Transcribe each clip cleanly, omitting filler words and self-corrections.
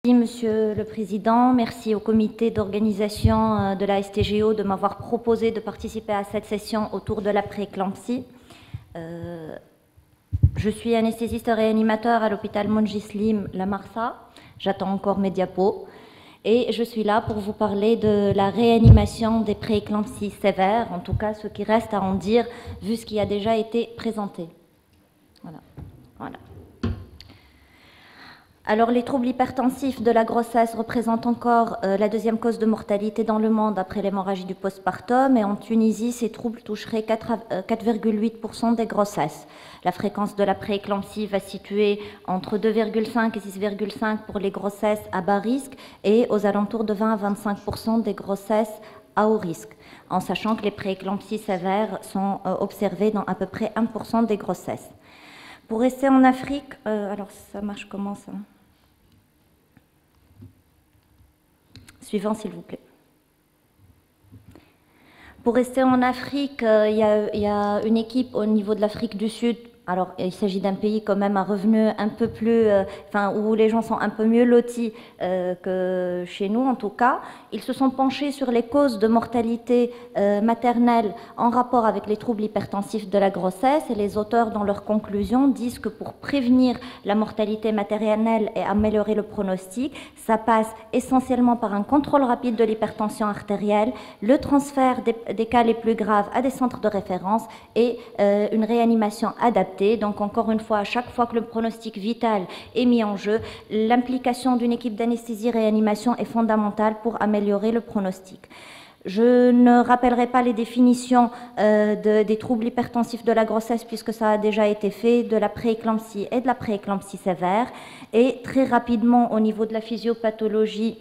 Merci, Monsieur le Président. Merci au comité d'organisation de la STGO de m'avoir proposé de participer à cette session autour de la pré-éclampsie. Je suis anesthésiste réanimateur à l'hôpital Mongislim La Marsa. J'attends encore mes diapos. Et je suis là pour vous parler de la réanimation des pré-éclampsies sévères, en tout cas ce qui reste à en dire vu ce qui a déjà été présenté. Voilà. Alors, les troubles hypertensifs de la grossesse représentent encore la deuxième cause de mortalité dans le monde après l'hémorragie du postpartum. Et en Tunisie, ces troubles toucheraient 4,8% des grossesses. La fréquence de la prééclampsie va situer entre 2,5 et 6,5 pour les grossesses à bas risque et aux alentours de 20 à 25% des grossesses à haut risque, en sachant que les prééclampsies sévères sont observées dans à peu près 1% des grossesses. Pour rester en Afrique, alors ça marche comment ça ? Suivant, s'il vous plaît. Pour rester en Afrique, il y a une équipe au niveau de l'Afrique du Sud. Alors, il s'agit d'un pays quand même à revenu un peu plus, où les gens sont un peu mieux lotis que chez nous en tout cas. Ils se sont penchés sur les causes de mortalité maternelle en rapport avec les troubles hypertensifs de la grossesse, et les auteurs dans leurs conclusions disent que pour prévenir la mortalité maternelle et améliorer le pronostic, ça passe essentiellement par un contrôle rapide de l'hypertension artérielle, le transfert des cas les plus graves à des centres de référence et une réanimation adaptée. Donc encore une fois, à chaque fois que le pronostic vital est mis en jeu, l'implication d'une équipe d'anesthésie-réanimation est fondamentale pour améliorer le pronostic. Je ne rappellerai pas les définitions des troubles hypertensifs de la grossesse puisque ça a déjà été fait, de la prééclampsie et de la prééclampsie sévère. Et très rapidement, au niveau de la physiopathologie,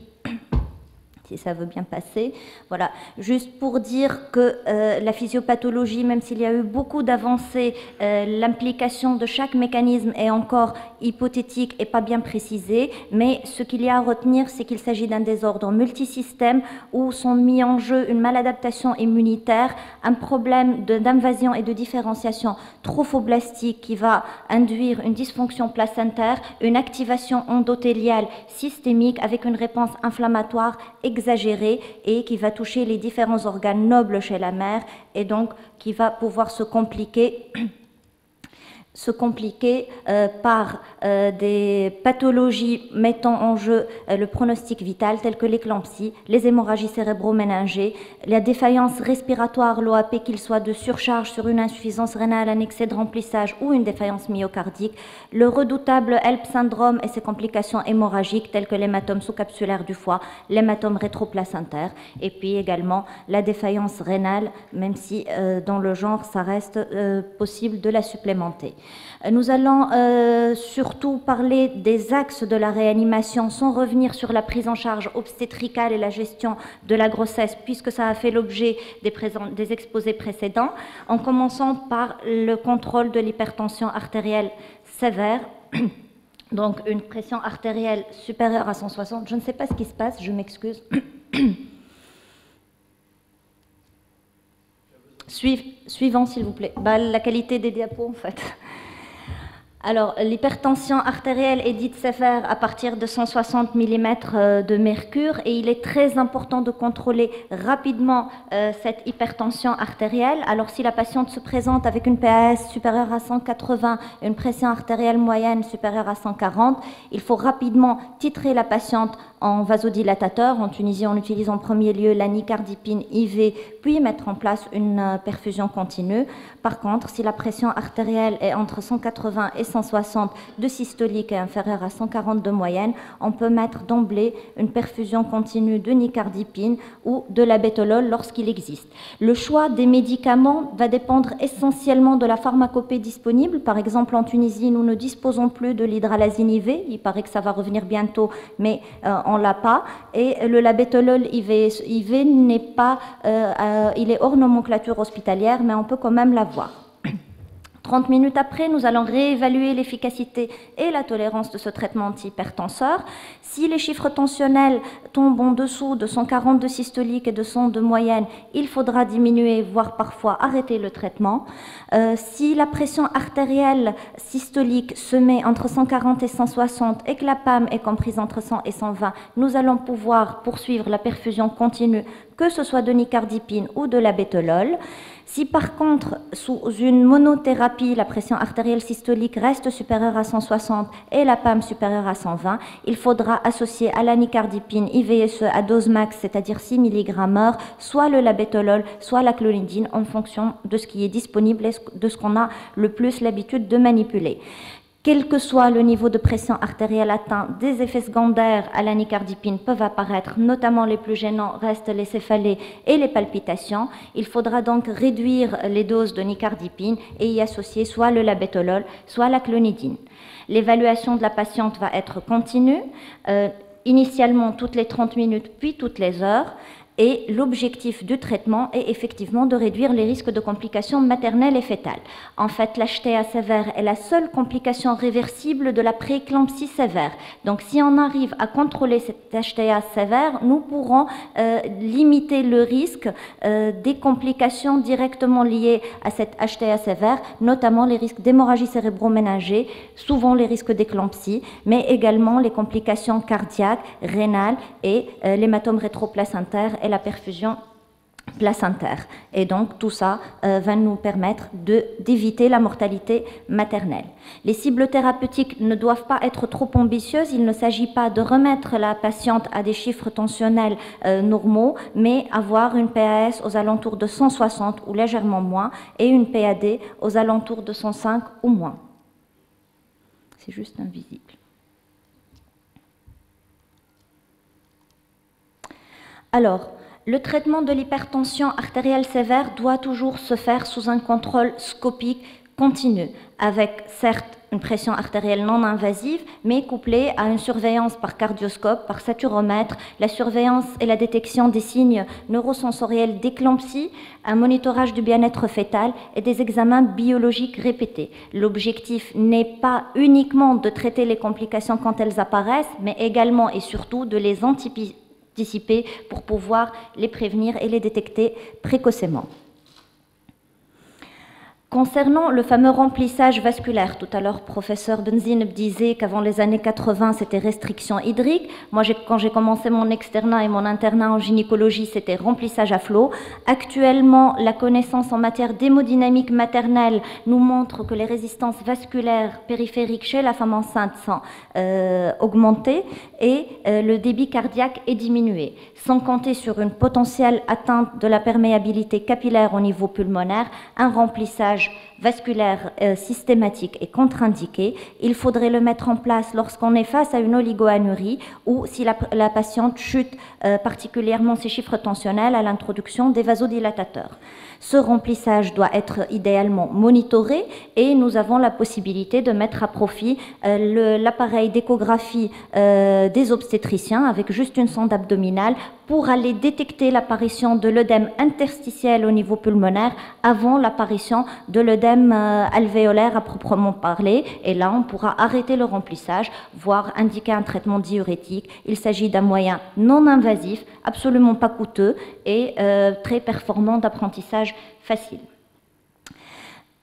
si ça veut bien passer. Voilà, juste pour dire que la physiopathologie, même s'il y a eu beaucoup d'avancées, l'implication de chaque mécanisme est encore hypothétique et pas bien précisée, mais ce qu'il y a à retenir, c'est qu'il s'agit d'un désordre multisystème où sont mis en jeu une maladaptation immunitaire, un problème d'invasion et de différenciation trophoblastique qui va induire une dysfonction placentaire, une activation endothéliale systémique avec une réponse inflammatoire exagérée et qui va toucher les différents organes nobles chez la mère et donc qui va pouvoir se compliquer par des pathologies mettant en jeu le pronostic vital telles que l'éclampsie, les hémorragies cérébro-méningées, la défaillance respiratoire, l'OAP, qu'il soit de surcharge sur une insuffisance rénale, un excès de remplissage ou une défaillance myocardique, le redoutable HELP syndrome et ses complications hémorragiques telles que l'hématome sous-capsulaire du foie, l'hématome rétroplacentaire et puis également la défaillance rénale, même si dans le genre ça reste possible de la supplémenter. Nous allons surtout parler des axes de la réanimation sans revenir sur la prise en charge obstétricale et la gestion de la grossesse puisque ça a fait l'objet des exposés précédents, en commençant par le contrôle de l'hypertension artérielle sévère. Donc une pression artérielle supérieure à 160. Je ne sais pas ce qui se passe, je m'excuse. Suivant, s'il vous plaît. La qualité des diapos, en fait. Alors, l'hypertension artérielle est dite sévère à partir de 160 mm de mercure et il est très important de contrôler rapidement cette hypertension artérielle. Alors, si la patiente se présente avec une PAS supérieure à 180 et une pression artérielle moyenne supérieure à 140, il faut rapidement titrer la patiente en vasodilatateur. En Tunisie, on utilise en premier lieu la nicardipine IV, puis mettre en place une perfusion continue. Par contre, si la pression artérielle est entre 180 et 160 de systolique et inférieure à 140 de moyenne, on peut mettre d'emblée une perfusion continue de nicardipine ou de l'abétolol lorsqu'il existe. Le choix des médicaments va dépendre essentiellement de la pharmacopée disponible. Par exemple, en Tunisie, nous ne disposons plus de l'hydralazine IV. Il paraît que ça va revenir bientôt, mais on l'a pas. Et le labétolol IV n'est pas, il est hors nomenclature hospitalière, mais on peut quand même l'avoir. 30 minutes après, nous allons réévaluer l'efficacité et la tolérance de ce traitement antihypertenseur. Si les chiffres tensionnels tombent en dessous de 140 de systolique et de 100 de moyenne, il faudra diminuer, voire parfois arrêter le traitement. Si la pression artérielle systolique se met entre 140 et 160 et que la PAM est comprise entre 100 et 120, nous allons pouvoir poursuivre la perfusion continue, que ce soit de nicardipine ou de l'abétolol. Si par contre, sous une monothérapie, la pression artérielle systolique reste supérieure à 160 et la PAM supérieure à 120, il faudra associer à la nicardipine IVSE à dose max, c'est-à-dire 6 mg/h, soit le labétolol, soit la clonidine, en fonction de ce qui est disponible et de ce qu'on a le plus l'habitude de manipuler. Quel que soit le niveau de pression artérielle atteint, des effets secondaires à la nicardipine peuvent apparaître, notamment les plus gênants restent les céphalées et les palpitations. Il faudra donc réduire les doses de nicardipine et y associer soit le labétolol, soit la clonidine. L'évaluation de la patiente va être continue, initialement toutes les 30 minutes, puis toutes les heures. Et l'objectif du traitement est effectivement de réduire les risques de complications maternelles et fétales. En fait, l'HTA sévère est la seule complication réversible de la prééclampsie sévère. Donc, si on arrive à contrôler cette HTA sévère, nous pourrons limiter le risque des complications directement liées à cette HTA sévère, notamment les risques d'hémorragie cérébro-ménagée, souvent les risques d'éclampsie, mais également les complications cardiaques, rénales et l'hématome rétroplacentaire et la perfusion placentaire. Et donc, tout ça va nous permettre d'éviter la mortalité maternelle. Les cibles thérapeutiques ne doivent pas être trop ambitieuses. Il ne s'agit pas de remettre la patiente à des chiffres tensionnels normaux, mais avoir une PAS aux alentours de 160 ou légèrement moins et une PAD aux alentours de 105 ou moins. C'est juste invisible. Alors, le traitement de l'hypertension artérielle sévère doit toujours se faire sous un contrôle scopique continu, avec certes une pression artérielle non invasive, mais couplée à une surveillance par cardioscope, par saturomètre, la surveillance et la détection des signes neurosensoriels d'éclampsie, un monitorage du bien-être fœtal et des examens biologiques répétés. L'objectif n'est pas uniquement de traiter les complications quand elles apparaissent, mais également et surtout de les anticiper pour pouvoir les prévenir et les détecter précocement. Concernant le fameux remplissage vasculaire, tout à l'heure, professeur Benzineb disait qu'avant les années 80, c'était restriction hydrique. Moi, quand j'ai commencé mon externat et mon internat en gynécologie, c'était remplissage à flot. Actuellement, la connaissance en matière d'hémodynamique maternelle nous montre que les résistances vasculaires périphériques chez la femme enceinte sont augmentées et le débit cardiaque est diminué. Sans compter sur une potentielle atteinte de la perméabilité capillaire au niveau pulmonaire, un remplissage vasculaire systématique et contre-indiqué. Il faudrait le mettre en place lorsqu'on est face à une oligoanurie ou si la patiente chute particulièrement ses chiffres tensionnels à l'introduction des vasodilatateurs. Ce remplissage doit être idéalement monitoré et nous avons la possibilité de mettre à profit l'appareil d'échographie des obstétriciens avec juste une sonde abdominale pour aller détecter l'apparition de l'œdème interstitiel au niveau pulmonaire avant l'apparition de l'œdème alvéolaire à proprement parler. Et là, on pourra arrêter le remplissage, voire indiquer un traitement diurétique. Il s'agit d'un moyen non invasif, absolument pas coûteux et très performant d'apprentissage facile.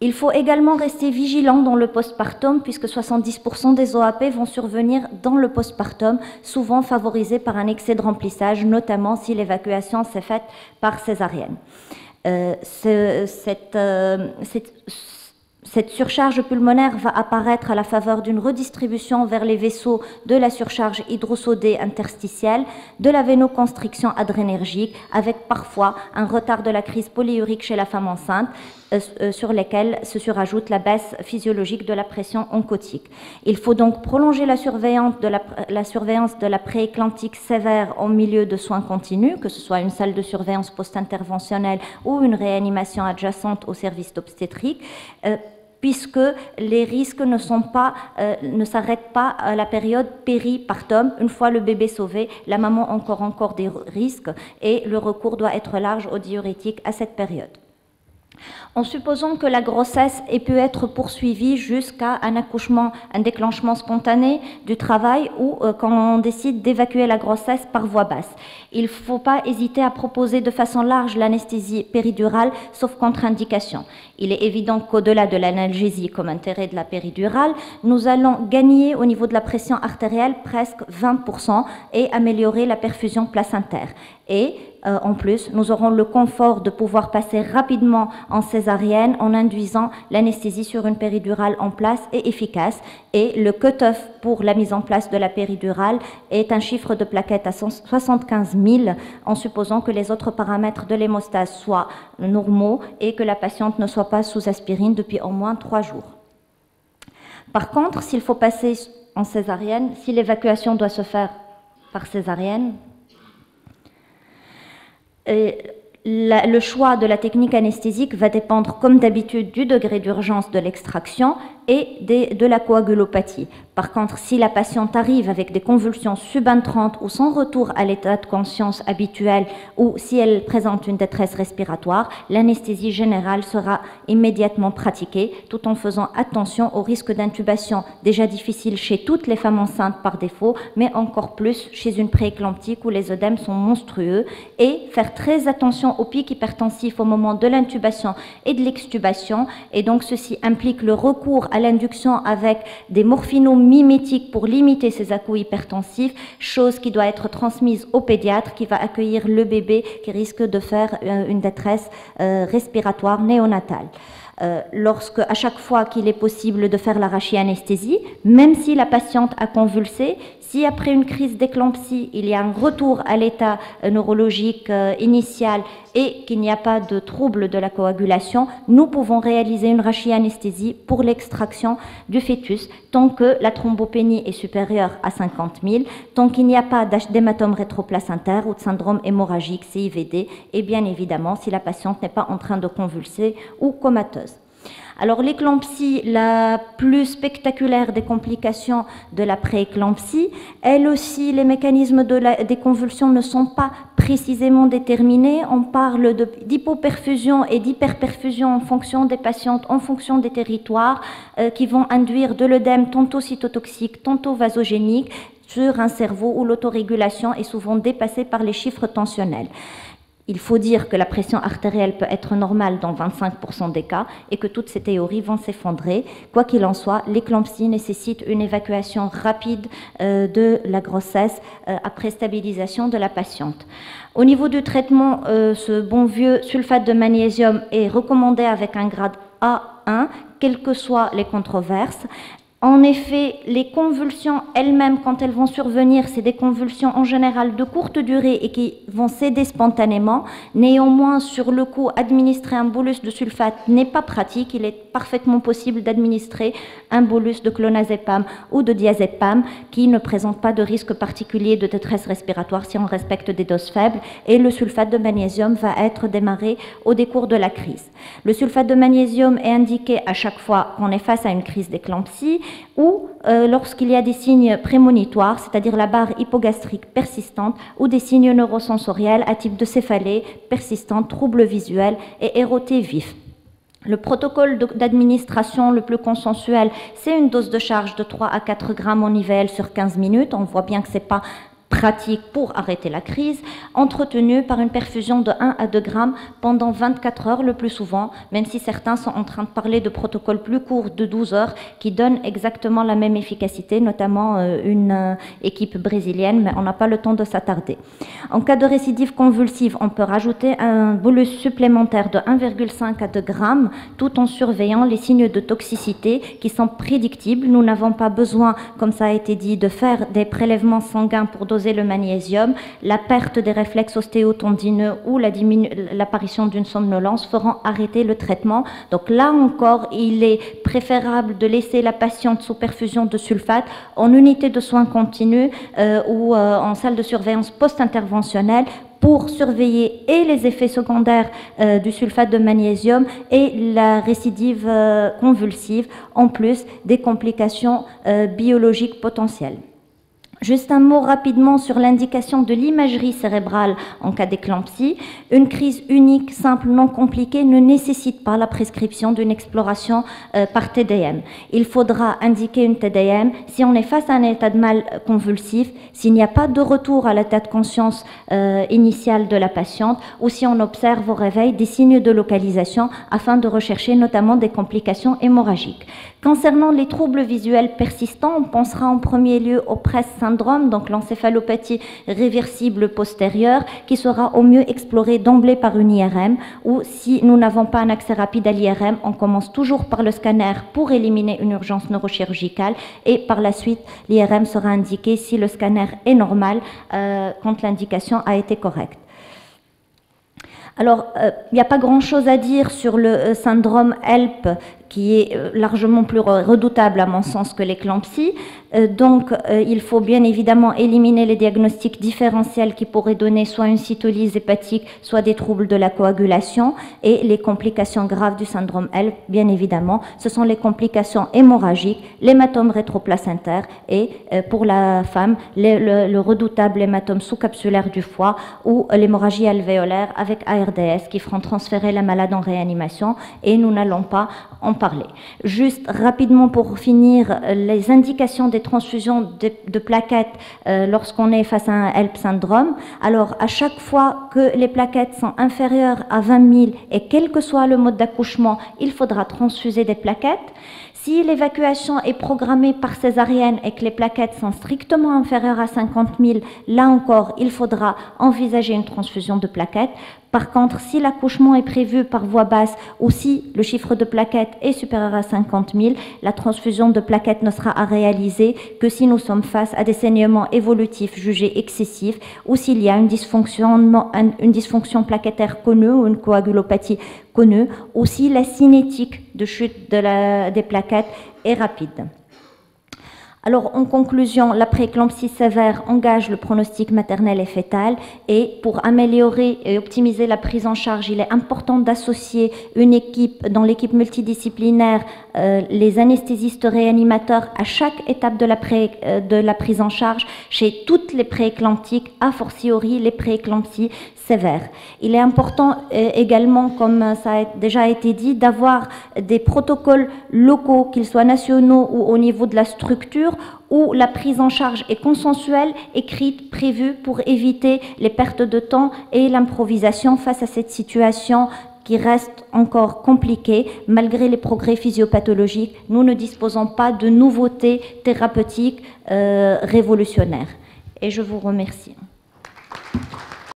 Il faut également rester vigilant dans le postpartum puisque 70% des OAP vont survenir dans le postpartum, souvent favorisés par un excès de remplissage, notamment si l'évacuation s'est faite par césarienne. Cette surcharge pulmonaire va apparaître à la faveur d'une redistribution vers les vaisseaux de la surcharge hydrosodée interstitielle, de la vénoconstriction adrénergique, avec parfois un retard de la crise polyurique chez la femme enceinte, sur lesquels se surajoute la baisse physiologique de la pression oncotique. Il faut donc prolonger la surveillance de la prééclamptique sévère en milieu de soins continus, que ce soit une salle de surveillance post-interventionnelle ou une réanimation adjacente au service d'obstétrique, puisque les risques ne s'arrêtent pas à la période péripartum. Une fois le bébé sauvé, la maman encore des risques et le recours doit être large aux diurétiques à cette période. En supposant que la grossesse ait pu être poursuivie jusqu'à un accouchement, un déclenchement spontané du travail ou quand on décide d'évacuer la grossesse par voie basse. Il ne faut pas hésiter à proposer de façon large l'anesthésie péridurale, sauf contre-indication. Il est évident qu'au-delà de l'analgésie comme intérêt de la péridurale, nous allons gagner au niveau de la pression artérielle presque 20% et améliorer la perfusion placentaire. Et en plus, nous aurons le confort de pouvoir passer rapidement en césarienne en induisant l'anesthésie sur une péridurale en place et efficace. Et le cut-off pour la mise en place de la péridurale est un chiffre de plaquettes à 75 000 en supposant que les autres paramètres de l'hémostase soient normaux et que la patiente ne soit pas sous aspirine depuis au moins 3 jours. Par contre, s'il faut passer en césarienne, si l'évacuation doit se faire par césarienne, le choix de la technique anesthésique va dépendre, comme d'habitude, du degré d'urgence de l'extraction et de la coagulopathie. Par contre, si la patiente arrive avec des convulsions subentrantes ou sans retour à l'état de conscience habituel ou si elle présente une détresse respiratoire, l'anesthésie générale sera immédiatement pratiquée tout en faisant attention au risque d'intubation déjà difficile chez toutes les femmes enceintes par défaut, mais encore plus chez une prééclamptique où les œdèmes sont monstrueux et faire très attention au pic hypertensif au moment de l'intubation et de l'extubation. Et donc, ceci implique le recours à l'induction avec des morphinomimétiques pour limiter ces à-coups hypertensifs, chose qui doit être transmise au pédiatre qui va accueillir le bébé qui risque de faire une détresse respiratoire néonatale. À chaque fois qu'il est possible de faire la rachianesthésie, même si la patiente a convulsé, si après une crise d'éclampsie, il y a un retour à l'état neurologique initial et qu'il n'y a pas de trouble de la coagulation, nous pouvons réaliser une rachianesthésie pour l'extraction du fœtus tant que la thrombopénie est supérieure à 50 000, tant qu'il n'y a pas d'hématome rétroplacentaire ou de syndrome hémorragique CIVD et bien évidemment si la patiente n'est pas en train de convulser ou comateuse. Alors l'éclampsie, la plus spectaculaire des complications de la prééclampsie, elle aussi, les mécanismes des convulsions ne sont pas précisément déterminés. On parle d'hypoperfusion et d'hyperperfusion en fonction des patientes, en fonction des territoires, qui vont induire de l'œdème tantôt cytotoxique, tantôt vasogénique, sur un cerveau où l'autorégulation est souvent dépassée par les chiffres tensionnels. Il faut dire que la pression artérielle peut être normale dans 25% des cas et que toutes ces théories vont s'effondrer. Quoi qu'il en soit, l'éclampsie nécessite une évacuation rapide de la grossesse après stabilisation de la patiente. Au niveau du traitement, ce bon vieux sulfate de magnésium est recommandé avec un grade A1, quelles que soient les controverses. En effet, les convulsions elles-mêmes, quand elles vont survenir, c'est des convulsions en général de courte durée et qui vont céder spontanément. Néanmoins, sur le coup, administrer un bolus de sulfate n'est pas pratique. Il est parfaitement possible d'administrer un bolus de clonazepam ou de diazépam qui ne présente pas de risque particulier de détresse respiratoire si on respecte des doses faibles. Et le sulfate de magnésium va être démarré au décours de la crise. Le sulfate de magnésium est indiqué à chaque fois qu'on est face à une crise d'éclampsie ou lorsqu'il y a des signes prémonitoires, c'est-à-dire la barre hypogastrique persistante ou des signes neurosensoriels à type de céphalée persistante, troubles visuels et éroté vif. Le protocole d'administration le plus consensuel, c'est une dose de charge de 3 à 4 grammes en IVL sur 15 minutes. On voit bien que ce n'est pas pratique pour arrêter la crise, entretenue par une perfusion de 1 à 2 grammes pendant 24 heures le plus souvent, même si certains sont en train de parler de protocoles plus courts de 12 heures qui donnent exactement la même efficacité, notamment une équipe brésilienne, mais on n'a pas le temps de s'attarder. En cas de récidive convulsive, on peut rajouter un bolus supplémentaire de 1,5 à 2 grammes tout en surveillant les signes de toxicité qui sont prédictibles. Nous n'avons pas besoin, comme ça a été dit, de faire des prélèvements sanguins pour doser le magnésium. La perte des réflexes ostéotendineux ou l'apparition d'une somnolence feront arrêter le traitement. Donc là encore, il est préférable de laisser la patiente sous perfusion de sulfate en unité de soins continus ou en salle de surveillance post-interventionnelle pour surveiller et les effets secondaires du sulfate de magnésium et la récidive convulsive, en plus des complications biologiques potentielles. Juste un mot rapidement sur l'indication de l'imagerie cérébrale en cas d'éclampsie. Une crise unique, simple, non compliquée ne nécessite pas la prescription d'une exploration par TDM. Il faudra indiquer une TDM si on est face à un état de mal convulsif, s'il n'y a pas de retour à l'état de conscience initial de la patiente ou si on observe au réveil des signes de localisation afin de rechercher notamment des complications hémorragiques. Concernant les troubles visuels persistants, on pensera en premier lieu au PRESS syndrome, donc l'encéphalopathie réversible postérieure, qui sera au mieux explorée d'emblée par une IRM, ou si nous n'avons pas un accès rapide à l'IRM, on commence toujours par le scanner pour éliminer une urgence neurochirurgicale, et par la suite, l'IRM sera indiquée si le scanner est normal, quand l'indication a été correcte. Alors, il n'y a pas grand-chose à dire sur le syndrome HELP, qui est largement plus redoutable à mon sens que l'éclampsie. Donc, il faut bien évidemment éliminer les diagnostics différentiels qui pourraient donner soit une cytolyse hépatique, soit des troubles de la coagulation. Et les complications graves du syndrome HELP, bien évidemment, ce sont les complications hémorragiques, l'hématome rétroplacentaire et, pour la femme, le redoutable hématome sous-capsulaire du foie ou l'hémorragie alvéolaire avec ARDS qui feront transférer la malade en réanimation, et nous n'allons pas en parler. Juste rapidement pour finir, les indications des transfusions de plaquettes lorsqu'on est face à un HELP syndrome. Alors, à chaque fois que les plaquettes sont inférieures à 20 000 et quel que soit le mode d'accouchement, il faudra transfuser des plaquettes. Si l'évacuation est programmée par césarienne et que les plaquettes sont strictement inférieures à 50 000, là encore, il faudra envisager une transfusion de plaquettes. Par contre, si l'accouchement est prévu par voie basse ou si le chiffre de plaquettes est supérieur à 50 000, la transfusion de plaquettes ne sera à réaliser que si nous sommes face à des saignements évolutifs jugés excessifs ou s'il y a une dysfonction plaquettaire connue ou une coagulopathie connue ou si la cinétique de chute des plaquettes est rapide. Alors, en conclusion, la prééclampsie sévère engage le pronostic maternel et fœtal, et pour améliorer et optimiser la prise en charge, il est important d'associer une équipe, dans l'équipe multidisciplinaire, les anesthésistes réanimateurs à chaque étape de la prise en charge chez toutes les prééclamptiques, a fortiori les prééclampsies sévères. Il est important également, comme ça a déjà été dit, d'avoir des protocoles locaux, qu'ils soient nationaux ou au niveau de la structure, où la prise en charge est consensuelle, écrite, prévue pour éviter les pertes de temps et l'improvisation face à cette situation qui reste encore compliquée. Malgré les progrès physiopathologiques, nous ne disposons pas de nouveautés thérapeutiques révolutionnaires. Et je vous remercie.